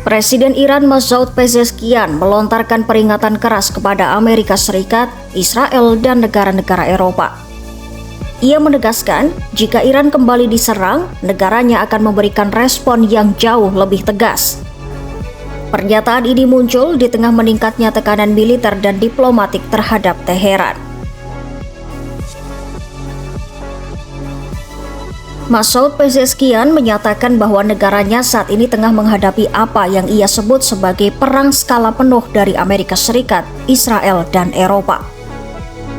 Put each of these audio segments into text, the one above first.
Presiden Iran Masoud Pezeshkian melontarkan peringatan keras kepada Amerika Serikat, Israel, dan negara-negara Eropa. Ia menegaskan, jika Iran kembali diserang, negaranya akan memberikan respon yang jauh lebih tegas. Pernyataan ini muncul di tengah meningkatnya tekanan militer dan diplomatik terhadap Teheran. Masoud Pezeshkian menyatakan bahwa negaranya saat ini tengah menghadapi apa yang ia sebut sebagai perang skala penuh dari Amerika Serikat, Israel, dan Eropa.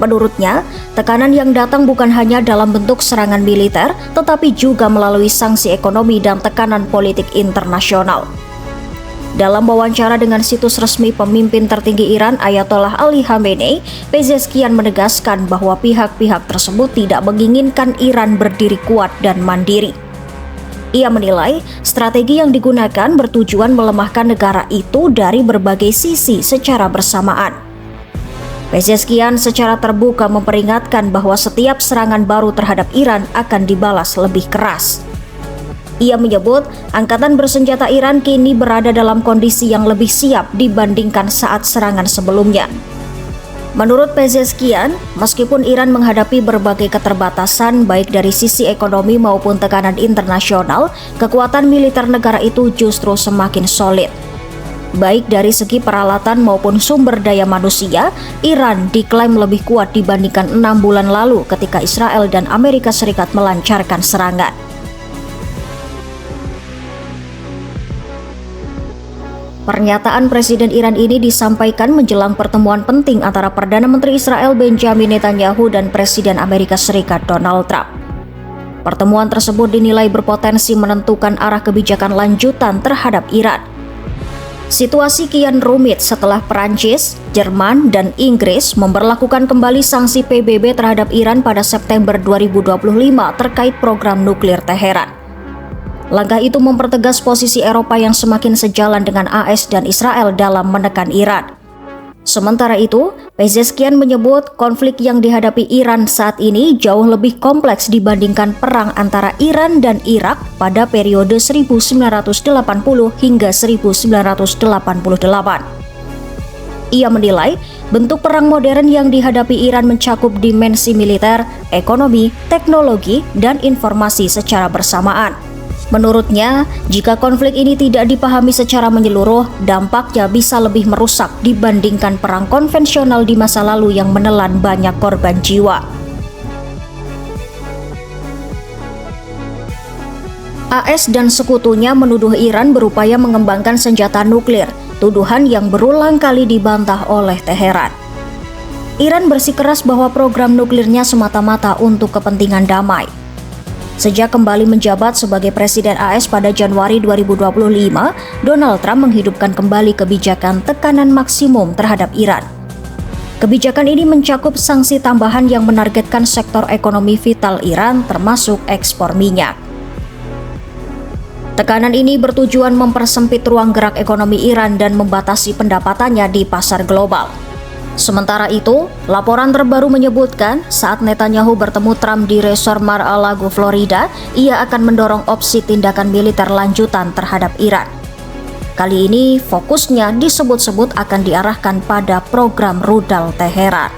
Menurutnya, tekanan yang datang bukan hanya dalam bentuk serangan militer, tetapi juga melalui sanksi ekonomi dan tekanan politik internasional. Dalam wawancara dengan situs resmi pemimpin tertinggi Iran Ayatollah Ali Khamenei, Pezeshkian menegaskan bahwa pihak-pihak tersebut tidak menginginkan Iran berdiri kuat dan mandiri. Ia menilai strategi yang digunakan bertujuan melemahkan negara itu dari berbagai sisi secara bersamaan. Pezeshkian secara terbuka memperingatkan bahwa setiap serangan baru terhadap Iran akan dibalas lebih keras. Ia menyebut angkatan bersenjata Iran kini berada dalam kondisi yang lebih siap dibandingkan saat serangan sebelumnya. Menurut Pezeshkian, meskipun Iran menghadapi berbagai keterbatasan baik dari sisi ekonomi maupun tekanan internasional, kekuatan militer negara itu justru semakin solid. Baik dari segi peralatan maupun sumber daya manusia, Iran diklaim lebih kuat dibandingkan 6 bulan lalu ketika Israel dan Amerika Serikat melancarkan serangan. Pernyataan Presiden Iran ini disampaikan menjelang pertemuan penting antara Perdana Menteri Israel Benjamin Netanyahu dan Presiden Amerika Serikat Donald Trump. Pertemuan tersebut dinilai berpotensi menentukan arah kebijakan lanjutan terhadap Iran. Situasi kian rumit setelah Perancis, Jerman, dan Inggris memberlakukan kembali sanksi PBB terhadap Iran pada September 2025 terkait program nuklir Teheran. Langkah itu mempertegas posisi Eropa yang semakin sejalan dengan AS dan Israel dalam menekan Iran. Sementara itu, Pezeshkian menyebut konflik yang dihadapi Iran saat ini jauh lebih kompleks dibandingkan perang antara Iran dan Irak pada periode 1980 hingga 1988. Ia menilai bentuk perang modern yang dihadapi Iran mencakup dimensi militer, ekonomi, teknologi, dan informasi secara bersamaan. Menurutnya, jika konflik ini tidak dipahami secara menyeluruh, dampaknya bisa lebih merusak dibandingkan perang konvensional di masa lalu yang menelan banyak korban jiwa. AS dan sekutunya menuduh Iran berupaya mengembangkan senjata nuklir, tuduhan yang berulang kali dibantah oleh Teheran. Iran bersikeras bahwa program nuklirnya semata-mata untuk kepentingan damai. Sejak kembali menjabat sebagai Presiden AS pada Januari 2025, Donald Trump menghidupkan kembali kebijakan tekanan maksimum terhadap Iran. Kebijakan ini mencakup sanksi tambahan yang menargetkan sektor ekonomi vital Iran termasuk ekspor minyak. Tekanan ini bertujuan mempersempit ruang gerak ekonomi Iran dan membatasi pendapatannya di pasar global. Sementara itu, laporan terbaru menyebutkan saat Netanyahu bertemu Trump di resor Mar-a-Lago, Florida, ia akan mendorong opsi tindakan militer lanjutan terhadap Iran. Kali ini fokusnya disebut-sebut akan diarahkan pada program rudal Teheran.